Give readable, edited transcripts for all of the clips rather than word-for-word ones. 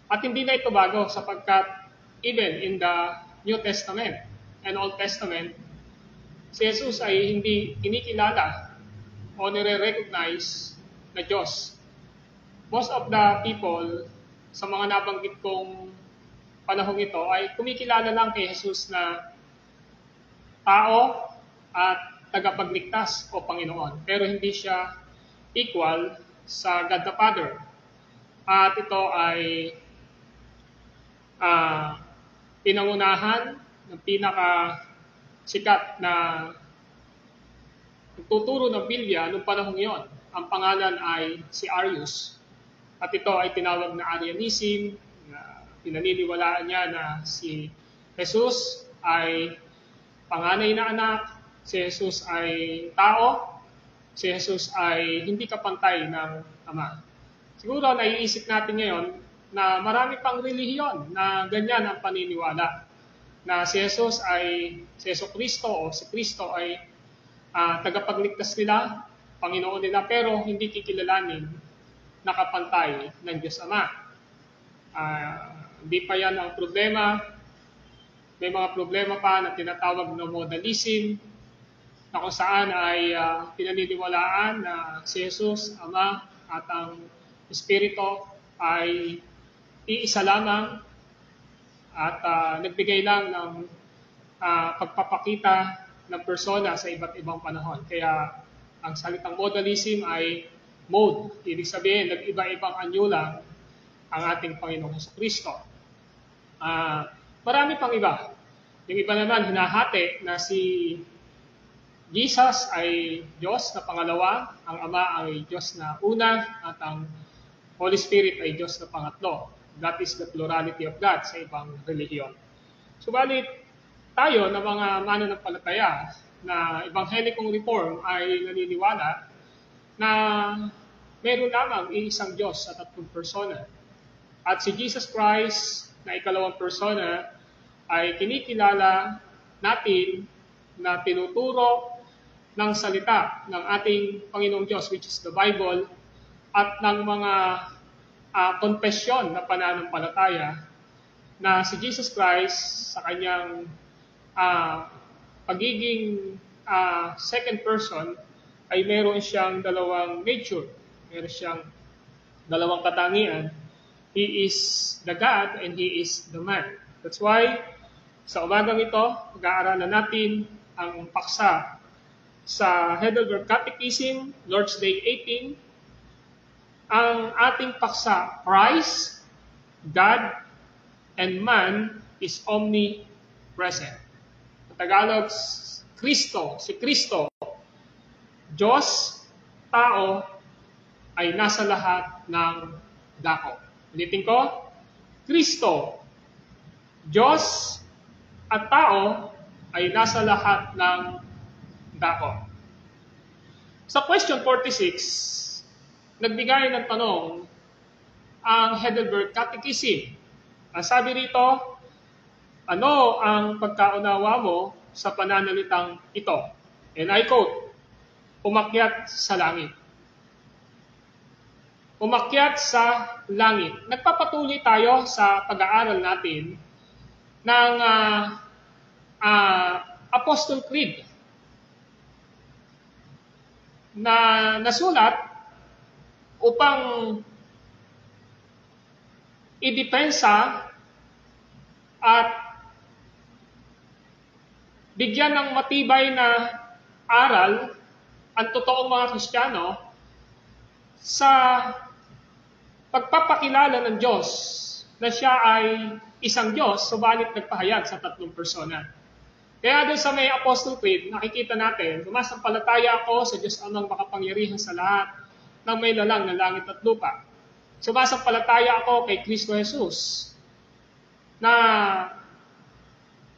At hindi na ito bago sapagkat even in the New Testament and Old Testament, si Jesus ay hindi kinikilala o nire-recognize na Diyos. Most of the people sa mga nabanggit kong panahong ito ay kumikilala lang kay Jesus na tao at tagapagligtas o Panginoon. Pero hindi siya equal sa God the Father. At ito ay pinangunahan ng pinaka-sikat na nagtuturo ng Biblia noong panahong iyon. Ang pangalan ay si Arius. At ito ay tinawag na Arianism. Pinaniniwalaan niya na si Jesus ay panganay na anak, si Jesus ay tao, si Jesus ay hindi kapantay ng Ama. Siguro naiisip natin ngayon na marami pang relihiyon na ganyan ang paniniwala. Na si Jesus Kristo o si Kristo ay tagapagligtas nila, Panginoon nila, pero hindi kikilalanin na kapantay ng Diyos Ama. Hindi pa yan ang problema. May mga problema pa na tinatawag na modalism, na kung saan ay pinaniniwalaan na si Jesus, Ama, at ang Espiritu ay iisa lamang at nagbigay lang ng pagpapakita ng persona sa iba't ibang panahon. Kaya ang salitang modalism ay mode. Ibig sabihin, nag-iba-ibang anyo lang ang ating Panginoong Jesucristo. Marami pang iba. Yung iba naman, hinahati na si Jesus ay Diyos na pangalawa, ang Ama ay Diyos na una, at ang Holy Spirit ay Diyos na pangatlo. That is the plurality of God sa ibang relihiyon. Subalit, tayo na mga mananampalataya na Ebanghelikong Reform ay naniniwala na meron lamang iisang Diyos sa tatlong persona. At si Jesus Christ na ikalawang persona ay kinikilala natin na tinuturo ng salita ng ating Panginoong Diyos, which is the Bible, at ng mga confession na pananampalataya na si Jesus Christ sa kanyang pagiging second person ay meron siyang dalawang nature. Meron siyang dalawang katangian. He is the God and He is the man. That's why sa umagang ito, pag-aaralan natin ang paksa sa Heidelberg Catechism, Lord's Day 18, ang ating paksa, Christ, God, and man is omnipresent. Sa Tagalog, Kristo, si Kristo, Diyos, tao, ay nasa lahat ng dako. Ulitin ko, Kristo, Diyos, at tao ay nasa lahat ng dako. Sa question 46, nagbigay ng tanong ang Heidelberg Catechism. Ang sabi rito, ano ang pagkaunawa mo sa pananalitang ito? And I quote, umakyat sa langit. Umakyat sa langit. Nagpapatuloy tayo sa pag-aaral natin ng Apostle Creed na nasulat upang idepensa at bigyan ng matibay na aral ang totoong mga Kristiyano sa pagpapakilala ng Diyos na siya ay isang Diyos, subalit nagpahayag sa tatlong persona. Kaya doon sa may Apostle Creed, nakikita natin, sumasampalataya ako sa Diyos Amang makapangyarihan sa lahat ng may lalang na langit at lupa. Sumasampalataya ako kay Kristo Jesus na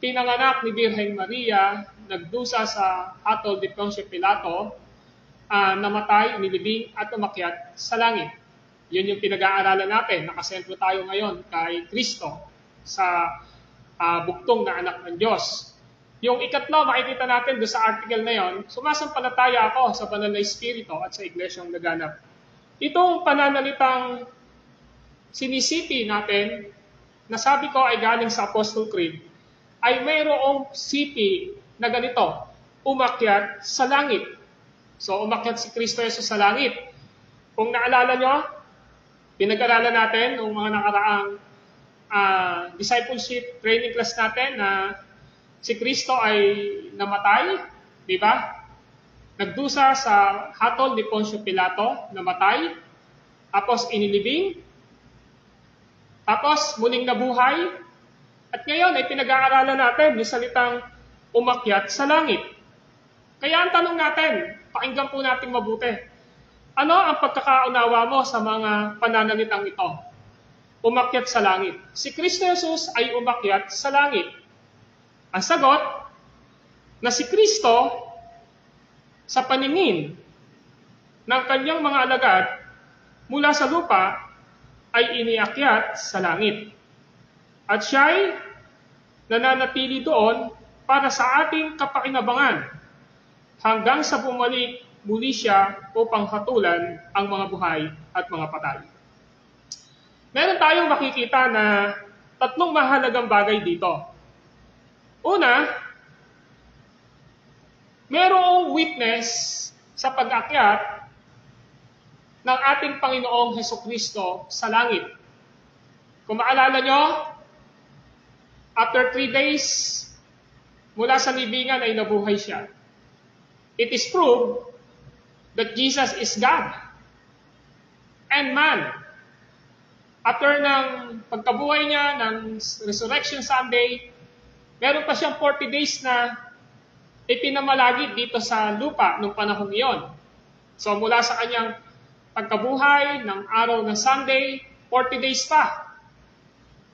pinanganak ni Birhen Maria, nagdusa sa hatol ni Poncio Pilato, namatay, nilibing at umakyat sa langit. Yun yung pinag-aaralan natin. Nakasentro tayo ngayon kay Kristo sa buktong na anak ng Diyos. Yung ikatlo, makikita natin doon sa article na yon, sumasampalataya ako sa banal na Espiritu at sa iglesyang naganap. Itong pananalitang sinisipi natin, na sabi ko ay galing sa Apostle Creed, ay mayroong sipi na ganito, umakyat sa langit. So, umakyat si Kristo Jesus sa langit. Kung naalala nyo, pinag-aralan natin noong mga nakaraang discipleship training class natin na si Kristo ay namatay, di ba? Nagdusa sa hatol ni Poncio Pilato, namatay, tapos inilibing, tapos muling nabuhay, at ngayon ay pinag-aaralan natin yung salitang umakyat sa langit. Kaya ang tanong natin, pakinggan po natin mabuti, ano ang pagkakaunawa mo sa mga pananalitang ito? Umakyat sa langit. Si Kristo Jesus ay umakyat sa langit. Ang sagot, na si Kristo sa paningin ng kanyang mga alagad mula sa lupa ay iniakyat sa langit. At siya'y nananatili doon para sa ating kapakinabangan hanggang sa bumalik muli siya upang hatulan ang mga buhay at mga patay. Meron tayong makikita na tatlong mahalagang bagay dito. Una, merong witness sa pag-akyat ng ating Panginoong Hesukristo sa langit. Kung maalala nyo, after 3 days mula sa libingan ay nabuhay siya. It is proved that Jesus is God and man. After ng pagkabuhay niya, ng Resurrection Sunday, meron pa siyang 40 days na ipinamalagi dito sa lupa nung panahon iyon. So mula sa kanyang pagkabuhay ng araw ng Sunday, 40 days pa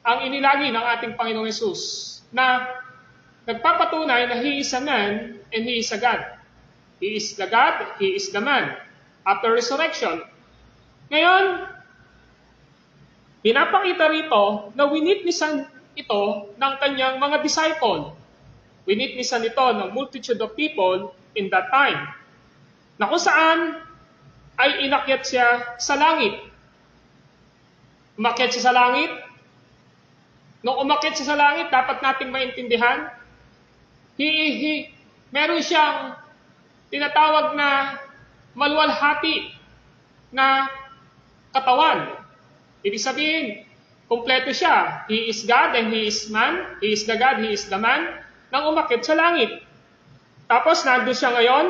ang inilagi ng ating Panginoong Hesus na nagpapatunay na He is a man and He is a God. He is the God, He is the man. After resurrection. Ngayon, pinapakita rito na winitnessan ito ng kanyang mga disciple. Winitnessan ito ng multitude of people in that time. Na kung saan ay inakyat siya sa langit. Umakyat siya sa langit. Nung umakyat siya sa langit, dapat nating maintindihan, meron siyang tinatawag na maluwalhati na katawan. Ibig sabihin, kumpleto siya. He is God and He is man. He is the God, He is the man. Nang umakyat sa langit. Tapos, nandun siya ngayon.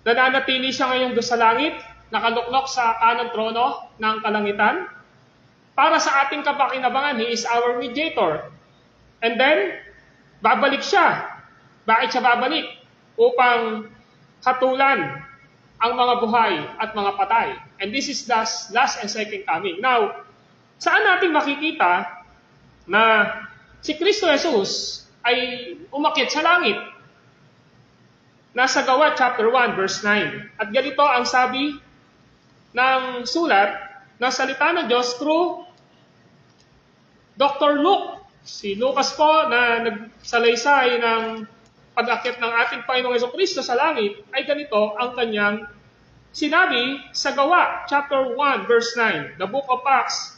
Nananatili siya ngayon doon sa langit. Nakaluklok sa kanang trono ng kalangitan. Para sa ating kapakinabangan, He is our mediator. And then, babalik siya. Bakit siya babalik? Upang hatulan ang mga buhay at mga patay. And this is the last and second coming. Now, saan natin makikita na si Kristo Jesus ay umakyat sa langit? Nasa Gawa chapter 1 verse 9. At ganito ang sabi ng sulat ng salita ng Diyos through Dr. Luke. Si Lucas po na nagsalaysay ng pag-akyat ng ating Panginoong Jesucristo sa langit ay ganito ang kanyang sinabi sa Gawa chapter 1 verse 9. The book of Acts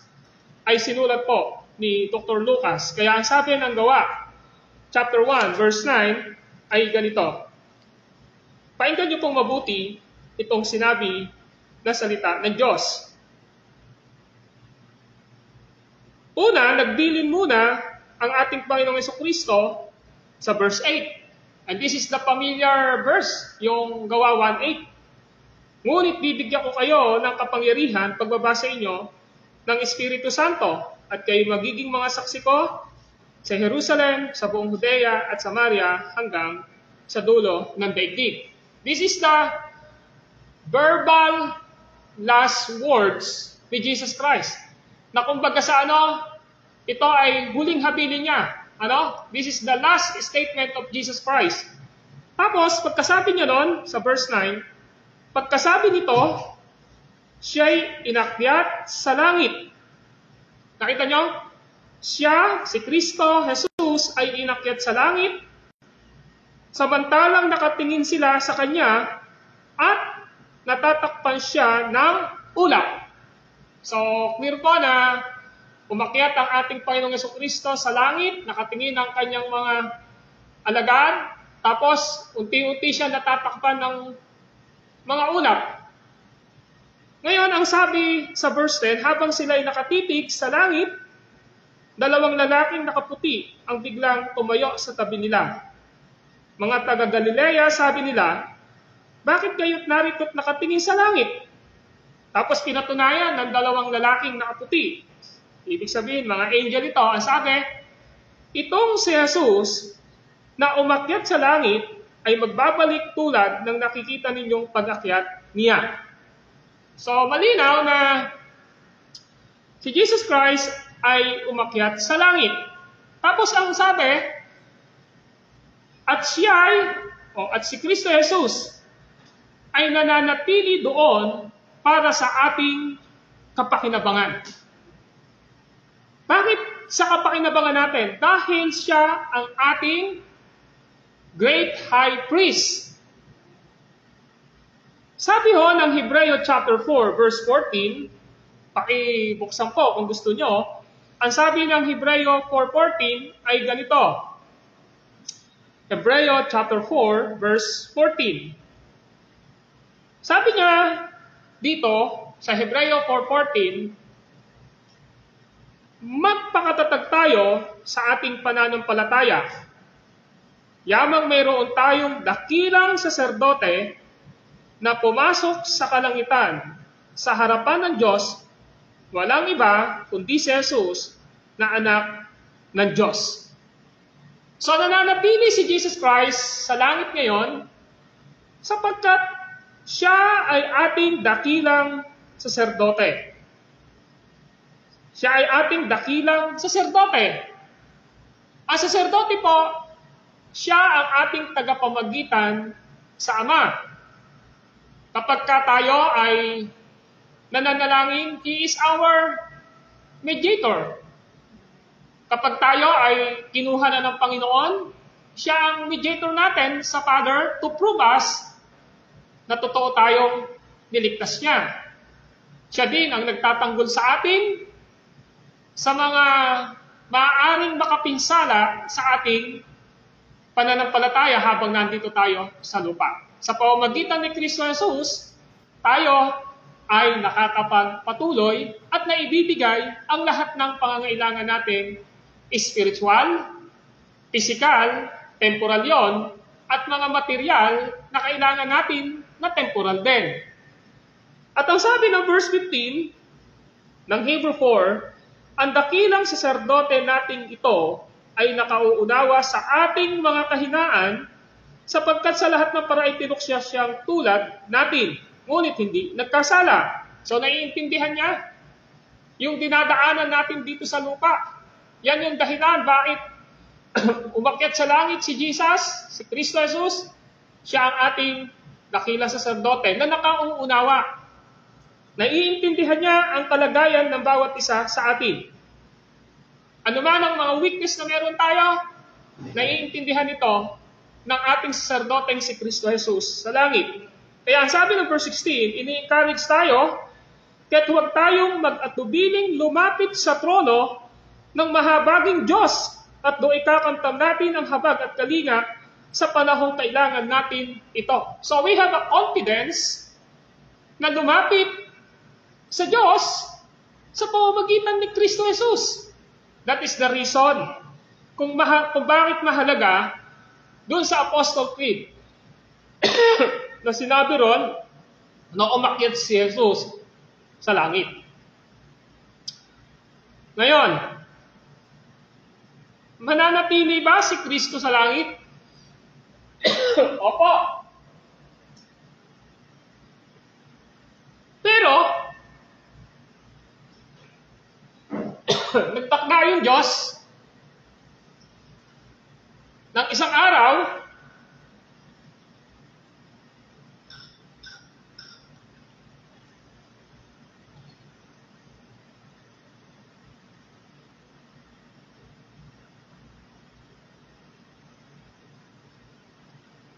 ay sinulat po ni Dr. Lucas. Kaya ang sabi ng Gawa chapter 1 verse 9 ay ganito. Pakinggan niyo pong mabuti itong sinabi na salita ng Diyos. Una, nagbilin muna ang ating Panginoong Jesucristo sa verse 8. And this is the familiar verse, yung Gawa 1:8. Ngunit bibigyan ko kayo ng kapangyarihan pagbabasa inyo ng Espiritu Santo at kayo magiging mga saksi ko sa Jerusalem, sa buong Judea at Samaria hanggang sa dulo ng daigdig. This is the verbal last words ni Jesus Christ. Na kumbaga sa ito ay huling habilin niya. This is the last statement of Jesus Christ. Tapos, pagkasabi niya doon, sa verse 9, pagkasabi nito, siya'y inakyat sa langit. Nakita niyo? Siya, si Kristo, Jesus, ay inakyat sa langit, samantalang nakatingin sila sa Kanya, at natatakpan siya ng ulap. So, clear po na umakyat ang ating Panginoong Jesucristo sa langit, nakatingin ang kanyang mga alagad, tapos unti-unti siya natatakpan ng mga ulap. Ngayon, ang sabi sa verse 10, habang sila'y nakatitig sa langit, dalawang lalaking nakaputi ang biglang tumayo sa tabi nila. Mga taga-Galilea, sabi nila, bakit kayo't narito't nakatingin sa langit? Tapos pinatunayan ng dalawang lalaking nakaputi. Ibig sabihin, mga angel ito. Ang sabi, itong si Jesus na umakyat sa langit ay magbabalik tulad ng nakikita ninyong pag-akyat niya. So, malinaw na si Jesus Christ ay umakyat sa langit. Tapos ang sabi, at si Kristo Jesus ay nananatili doon para sa ating kapakinabangan. Bakit sa kapakinabangan natin? Dahil siya ang ating great high priest. Sabi ho ng Hebreo chapter 4 verse 14, pakibuksan po kung gusto nyo, ang sabi ng Hebreo 4:14 ay ganito. Hebreo chapter 4 verse 14. Sabi niya dito sa Hebreo 4:14, magpakatatag tayo sa ating pananampalataya. Yamang mayroon tayong dakilang saserdote na pumasok sa kalangitan sa harapan ng Diyos, walang iba kundi si Jesus na anak ng Diyos. So nananatili si Jesus Christ sa langit ngayon sapagkat siya ay ating dakilang saserdote. Siya ay ating dakilang saserdote. Ang saserdote po, siya ang ating tagapamagitan sa Ama. Kapag tayo ay nananalangin, He is our mediator. Kapag tayo ay kinuha na ng Panginoon, siya ang mediator natin sa Father to prove us na totoo tayong niligtas niya. Siya din ang nagtatanggol sa atin sa mga maaaring makapinsala sa ating pananampalataya habang nandito tayo sa lupa. Sa pamamagitan ni Kristo Jesus, tayo ay nakakapagpatuloy at naibibigay ang lahat ng pangangailangan natin, spiritual, physical, temporal yon, at mga material na kailangan natin na temporal din. At ang sabi ng verse 15 ng Hebrew 4, ang dakilang saserdote nating ito ay nakauunawa sa ating mga kahinaan sapagkat sa lahat ng paraan tinuksya siyang tulad natin, ngunit hindi nagkasala. So naiintindihan niya yung dinadaanan natin dito sa lupa. Yan yung dahilan bakit umakyat sa langit si Jesus, si Kristo Jesus, siya ang ating dakilang saserdote na nakauunawa. Naiintindihan niya ang kalagayan ng bawat isa sa atin. Ano man ang mga weakness na meron tayo, naiintindihan ito ng ating saserdoteng si Kristo Jesus sa langit. Kaya ang sabi ng verse 16, ini-encourage tayo, kaya't huwag tayong mag-atubiling lumapit sa trono ng mahabaging Diyos at doon ikakamtam natin ang habag at kalinga sa panahong kailangan natin ito. So we have a confidence na lumapit sa Diyos sa pamamagitan ni Kristo Jesus. That is the reason kung bakit mahalaga doon sa Apostle Creed na sinabi ron na umakyat si Jesus sa langit. Ngayon, mananatili ba si Kristo sa langit? Opo. Pero, nagtakda yung Diyos ng isang araw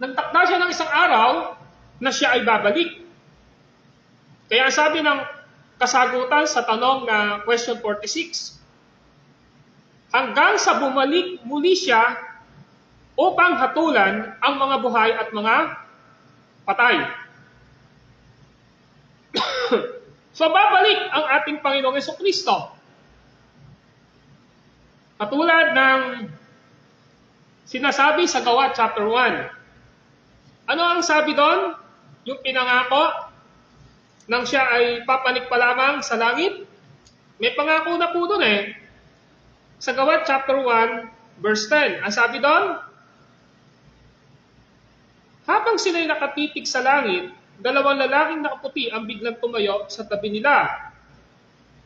nagtakda siya ng isang araw na siya ay babalik. Kaya sabi ng kasagutan sa tanong na question 46. Hanggang sa bumalik muli siya upang hatulan ang mga buhay at mga patay. So babalik ang ating Panginoong Jesucristo. Katulad ng sinasabi sa Gawa chapter 1. Ano ang sabi doon? Yung pinangako nang siya ay papanik pa lamang sa langit? May pangako na po doon eh. Sa Gawa chapter 1 verse 10. Ang sabi doon, habang sila'y nakatitig sa langit, dalawang lalaking nakaputi ang biglang tumayo sa tabi nila.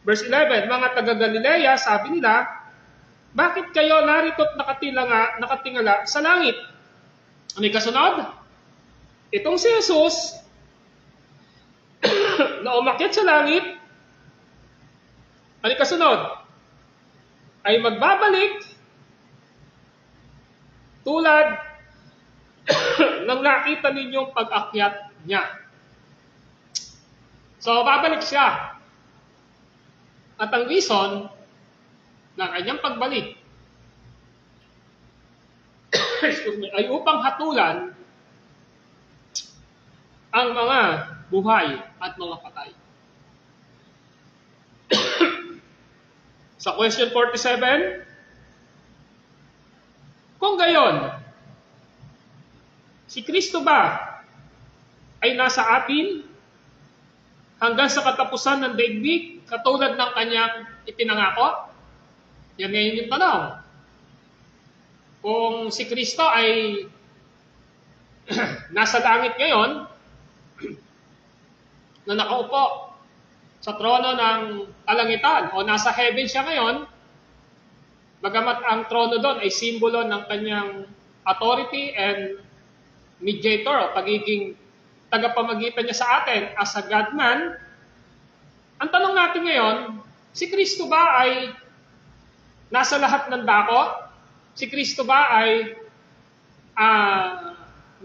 Verse 11, mga taga-Galilea, sabi nila, bakit kayo narito't nakatingala sa langit? Ano kasunod? Itong si Jesus, na umakyat sa langit, ano kasunod? Ay magbabalik tulad ng nakita ninyong pag-akyat niya. So, babalik siya. At ang reason ng kanyang pagbalik ay upang hatulan ang mga buhay at mga patay. Sa question 47, kung gayon, si Kristo ba ay nasa atin hanggang sa katapusan ng daigdig katulad ng kanyang ipinangako? Yan ngayon yung tanong. Kung si Kristo ay nasa langit ngayon, na nakaupo sa trono ng kalangitan o nasa heaven siya ngayon, bagamat ang trono doon ay simbolo ng kanyang authority and mediator, pagiging tagapamagitan niya sa atin as a God-man, ang tanong natin ngayon, si Kristo ba ay nasa lahat ng dako? Si Kristo ba ay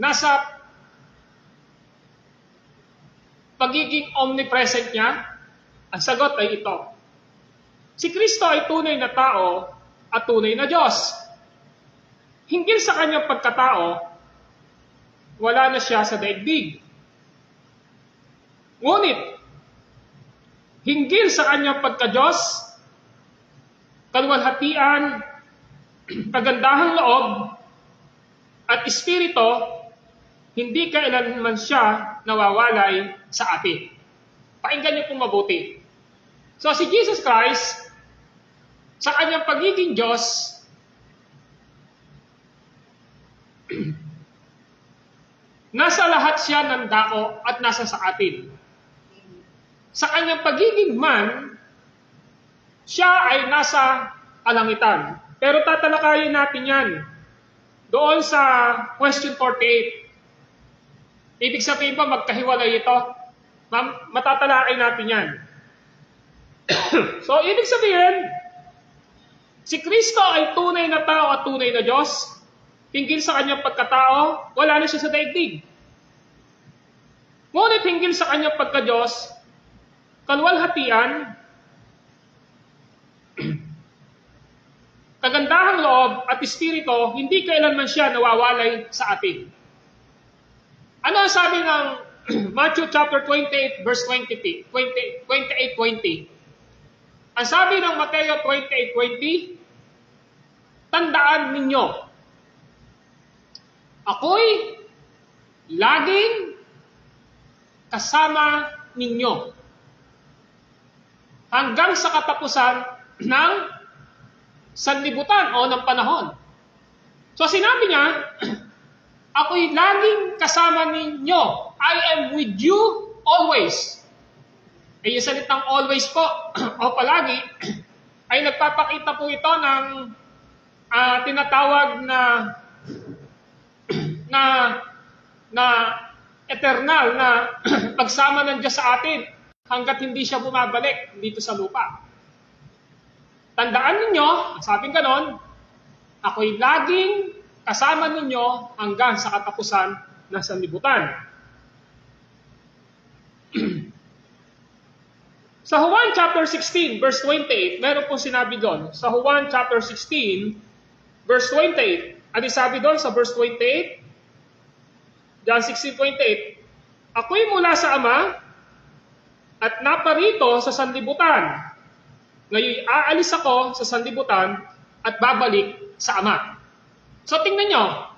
nasa pagiging omnipresent niya? Ang sagot ay ito. Si Kristo ay tunay na tao at tunay na Diyos. Hinggil sa kanyang pagkatao, wala na siya sa daigdig. Ngunit, hinggil sa kanyang pagka-Diyos, kaluwalhatian, kagandahang loob, at espiritu, hindi kailanman siya nawawalay sa atin. Pakinggan niyo pong mabuti. So si Jesus Christ, sa kanyang pagiging Diyos, nasa lahat siya ng dako at nasa sa atin. Sa kanyang pagiging man, siya ay nasa kalangitan. Pero tatalakayin natin yan doon sa question 48. Ibig sabihin pa, magkahiwalay ito. Matatalakay natin yan. So, ibig sabihin, si Kristo ay tunay na tao at tunay na Diyos. Hinggil sa kanyang pagkatao, wala na siya sa daigdig. Ngunit hinggil sa kanyang pagka-Diyos, kaluwalhatian, kagandahang loob at espiritu, hindi kailanman siya nawawalay sa atin. Ano ang sabi ng Matthew chapter 28 verse 28-20? Ang sabi ng Mateo 28-20, tandaan ninyo, ako'y laging kasama ninyo hanggang sa katapusan ng sanlibutan o ng panahon. So sinabi niya, ako'y laging kasama ninyo. I am with you always. Eh, yung salitang always po, o palagi, ay nagpapakita po ito ng tinatawag na eternal na pagsama ng Diyos sa atin hanggat hindi siya bumabalik dito sa lupa. Tandaan ninyo, sabing ganon, ako'y laging kasama ninyo hanggang sa katapusan ng sanlibutan. Sa Juan chapter 16, verse 28, meron pong sinabi doon. Sa Juan chapter 16, verse 28. Ano sabi doon sa verse 28? John 16:28. Ako'y mula sa Ama at naparito sa sanlibutan. Ngayon aalis ako sa sanlibutan at babalik sa Ama. So tingnan nyo,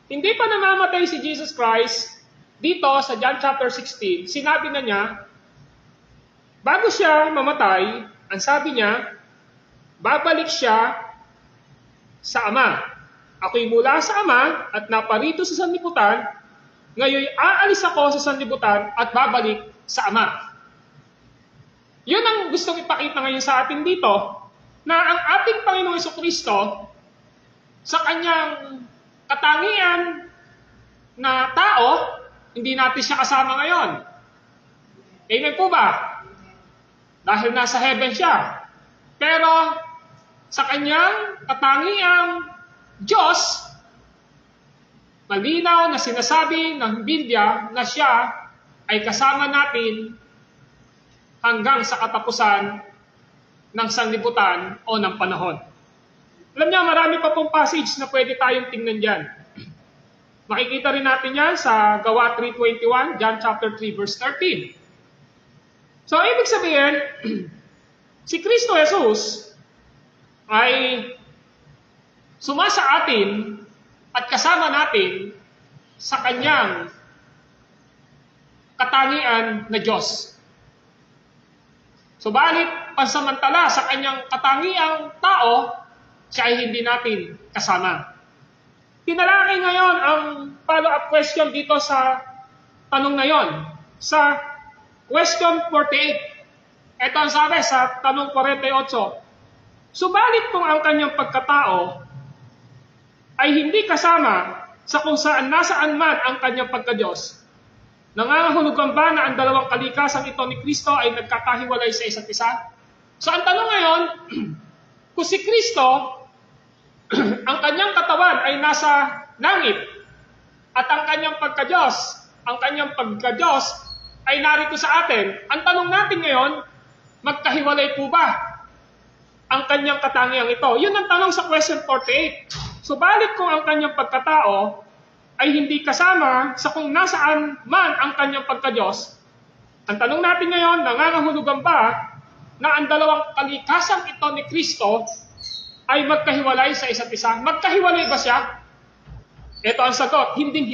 hindi pa namamatay si Jesus Christ dito sa John chapter 16, sinabi na niya, bago siya mamatay, ang sabi niya, babalik siya sa Ama. Ako'y mula sa Ama at naparito sa sanlibutan, ngayon aalis ako sa sanlibutan at babalik sa Ama. Yun ang gustong ipakita ngayon sa atin dito, na ang ating Panginoong Jesucristo, sa kanyang katangian na tao, hindi natin siya kasama ngayon. Amen po ba? Dahil nasa heaven siya. Pero sa kanyang katangiang Diyos, malinaw na sinasabi ng Biblia na siya ay kasama natin hanggang sa katapusan ng sanlibutan o ng panahon. Alam niyo, marami pa pong passage na pwede tayong tingnan dyan. Makikita rin natin yan sa Gawa 3:21, John chapter 3, verse 13. So, ibig sabihin, si Kristo Jesus ay sumasa atin at kasama natin sa kanyang katangian na Diyos. Subalit, pansamantala sa kanyang katangiang tao, siya ay hindi natin kasama. Tinalakay ngayon ang follow-up question dito sa tanong na yon. Sa question 48. Ito ang sabi sa tanong 48. Subalit kung ang kanyang pagkatao ay hindi kasama sa kung saan nasaan man ang kanyang pagka-Diyos, nangangahulugan ba na ang dalawang kalikasang ito ni Kristo ay nagkakahiwalay sa isa't isa? So ang tanong ngayon, kung si Kristo, ang kanyang katawan ay nasa langit, at ang kanyang pagka-Diyos ay narito sa atin, ang tanong natin ngayon, magkahiwalay po ba ang kanyang katangiang ito? Yun ang tanong sa question 48. Subalit kung ang kanyang pagkatao ay hindi kasama sa kung nasaan man ang kanyang pagka-Diyos, ang tanong natin ngayon, nangangahulugan ba na ang dalawang kalikasang ito ni Kristo ay magkahiwalay sa isa't isa? Magkahiwalay ba siya? Ito ang sagot, hindi.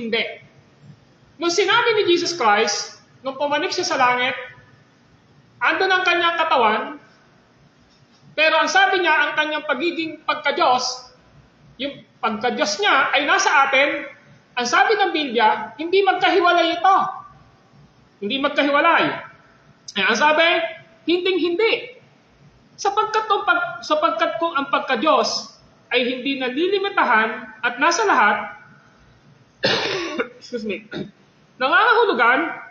Nung sinabi ni Jesus Christ, nung pumanik siya sa langit, andun ang kanyang katawan, pero ang sabi niya, ang kanyang pagiging pagka-Diyos, yung pagka-Diyos niya ay nasa atin, ang sabi ng Biblia, hindi magkahiwalay ito. Hindi magkahiwalay. Ang sabi, hindi. Sapagkat kung ang pagka-Diyos ay hindi nalilimitahan at nasa lahat, excuse me, nangangahulugan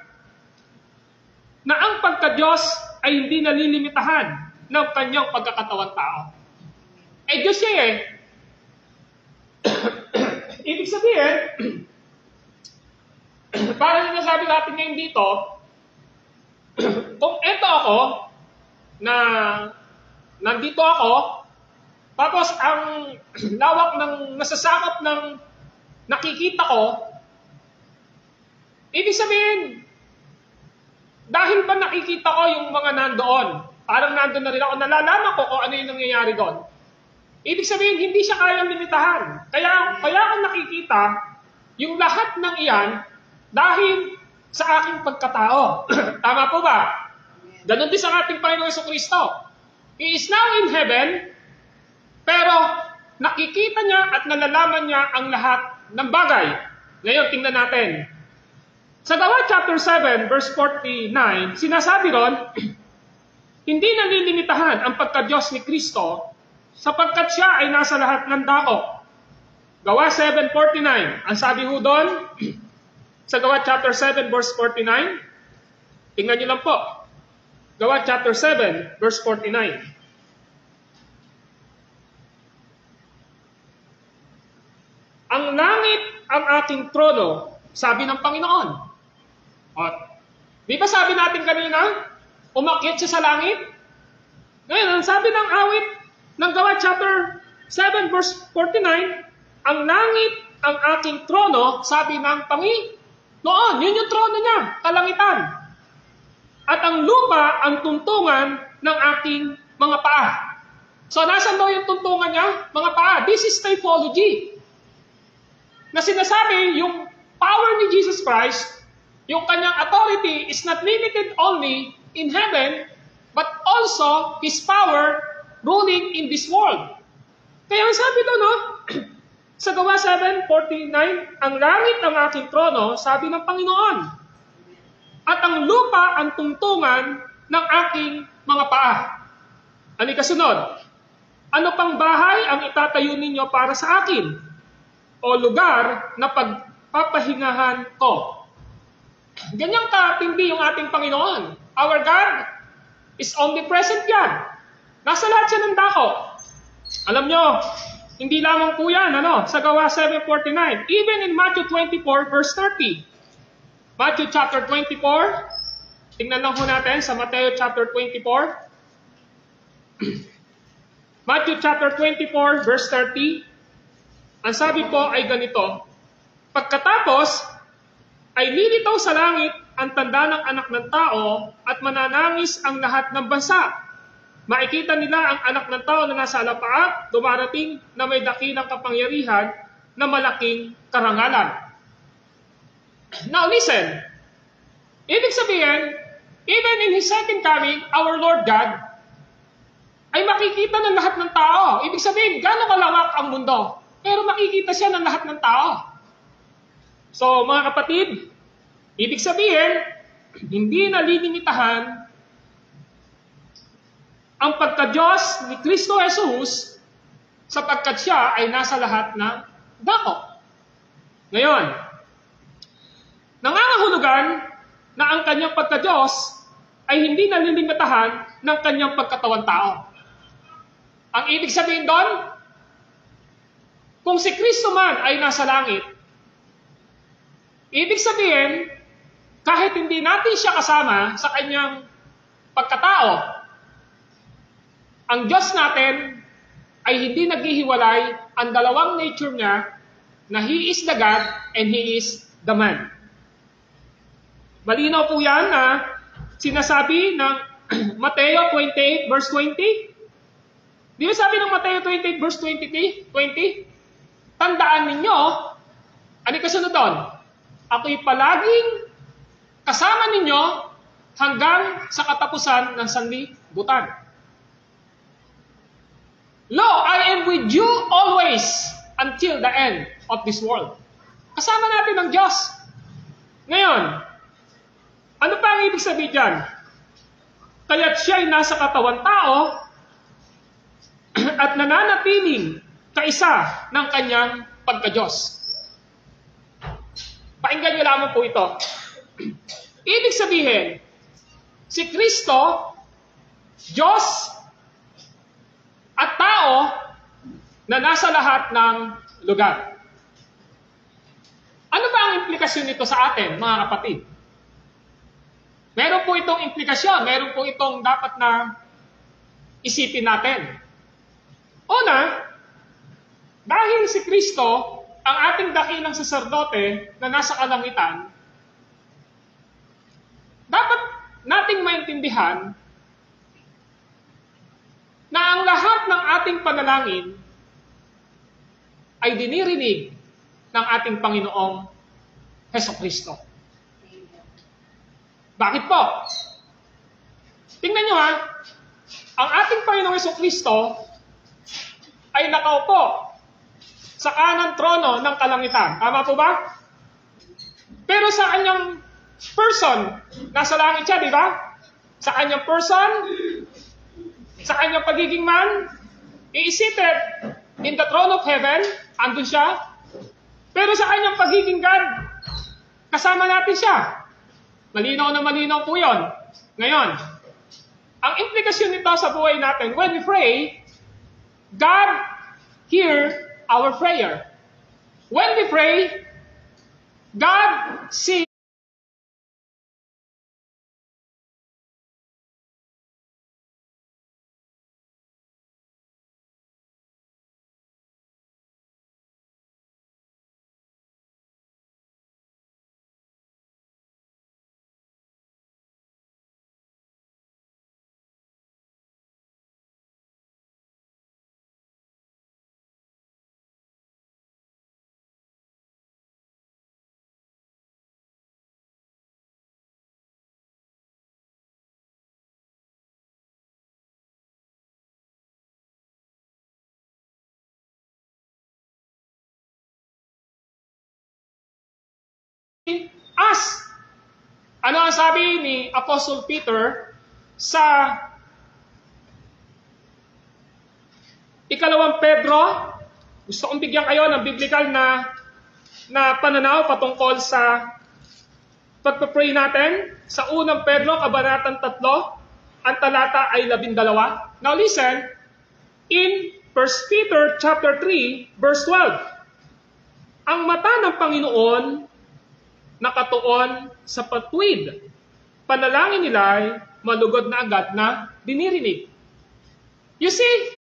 na ang pagka-Diyos ay hindi nalilimitahan ng kanyang pagkakatawang tao. Diyos siya eh. Ibig sabihin, parang sinasabi natin ngayon dito, kung eto ako, na nandito ako, tapos ang lawak ng nasasakop ng nakikita ko, ibig sabihin, dahil ba nakikita ko yung mga nandoon, parang nandoon na rin ako, nalalaman ko kung ano yung nangyayari doon. Ibig sabihin, hindi siya kayang limitahan. Kaya ako nakikita yung lahat ng iyan dahil sa aking pagkatao. Tama po ba? Ganon din sa ating Panginoong Jesucristo. He is now in heaven, pero nakikita niya at nalalaman niya ang lahat ng bagay. Ngayon, tingnan natin. Sa Gawa chapter 7, verse 49, sinasabi ron, hindi nalilimitahan ang pagka-Diyos ni Kristo sapagkat siya ay nasa lahat ng dako. Gawa 7:49. Ang sabi ho doon, sa Gawa chapter 7, verse 49, tingnan niyo lang po. Gawa chapter 7, verse 49. Ang langit ang aking trono, sabi ng Panginoon. At, di ba sabi natin kanina, Umakyat siya sa langit. Ngayon, ang sabi ng awit ng Gawa chapter 7 verse 49, ang langit ang aking trono, sabi ng Panginoon. Yun yung trono niya, kalangitan. At ang lupa ang tuntungan ng aking mga paa. So, nasan daw yung tuntungan niya? Mga paa. This is typology. Na sinasabi, yung power ni Jesus Christ, yung kanyang authority is not limited only in heaven, but also His power ruling in this world. Kaya ang sabi doon, no? Sa Gawa 7:49, ang langit ang aking trono, sabi ng Panginoon. At ang lupa ang tungtungan ng aking mga paa. Ano kasunod? Ano pang bahay ang itatayo ninyo para sa akin? O lugar na pagpapahingahan ko? Ganyang katindi yung ating Panginoon. Our God is omnipresent God. Nasa lahat siya ng dako. Alam nyo, hindi lamang po yan, sa Gawa 7:49. Even in Matthew 24 verse 30. Matthew chapter 24. Tingnan lang po natin sa Matthew chapter 24. Matthew chapter 24 verse 30. Ang sabi po ay ganito. Pagkatapos ay lilitaw sa langit ang tanda ng anak ng tao at mananangis ang lahat ng bansa. Makikita nila ang anak ng tao na nasa alapaap, dumarating na may dakilang kapangyarihan na malaking karangalan. Now listen, ibig sabihin, even in His second coming, our Lord God ay makikita ng lahat ng tao. Ibig sabihin, gano'ng kalawak ang mundo, pero makikita siya ng lahat ng tao. So mga kapatid, ibig sabihin, hindi nalilimitahan ang pagka-Diyos ni Kristo Jesus sapagkat siya ay nasa lahat ng dako. Ngayon, nangangahulugan na ang kanyang pagka-Diyos ay hindi nalilimitahan ng kanyang pagkatawan tao. Ang ibig sabihin doon, kung si Kristo man ay nasa langit, ibig sabihin, kahit hindi natin siya kasama sa kanyang pagkatao, ang Diyos natin ay hindi naghihiwalay ang dalawang nature niya na He is the God and He is the man. Malinaw po yan na sinasabi ng Mateo 28 verse 20. Di ba sabi ng Mateo 28 verse 20? Tandaan ninyo, ano kasunod doon? Ako'y palaging kasama ninyo hanggang sa katapusan ng sanlibutan. Lo, I am with you always until the end of this world. Kasama natin ang Diyos. Ngayon, ano pa ang ibig sabihin dyan? Kaya't siya'y nasa katawan tao at nananatiling kaisa ng kanyang pagka-Diyos. Pakinggan niyo lamang po ito. Ibig sabihin, si Kristo, Diyos at tao na nasa lahat ng lugar. Ano ba ang implikasyon nito sa atin, mga kapatid? Meron po itong implikasyon, meron po itong dapat na isipin natin. Una, dahil si Kristo, ang ating dakilang saserdote na nasa kalangitan, dapat nating maintindihan na ang lahat ng ating panalangin ay dinirinig ng ating Panginoong Hesukristo. Bakit po? Tingnan nyo ha, ang ating Panginoong Hesukristo ay nakaupo sa kanang trono ng kalangitan. Tama po ba? Pero sa kanyang person, nasa langit siya, di ba? Sa kanyang person, sa kanyang pagiging man, he is seated in the throne of heaven, andun siya. Pero sa kanyang pagiging God, kasama natin siya. Malinaw na malinaw po yun. Ngayon, ang implikasyon nito sa buhay natin, when we pray, God hear our prayer. When we pray, God sees us. Ano ang sabi ni Apostle Peter sa ikalawang Pedro? Gusto kong bigyan kayo ng biblical na pananaw patungkol sa pagpapray natin. Sa unang Pedro, kabanatang 3, ang talata ay 12. Now listen, in 1 Peter chapter 3, verse 12, ang mata ng Panginoon nakatuon sa patuwid. Panalangin nila ay malugod na agad na dinirinig. You see,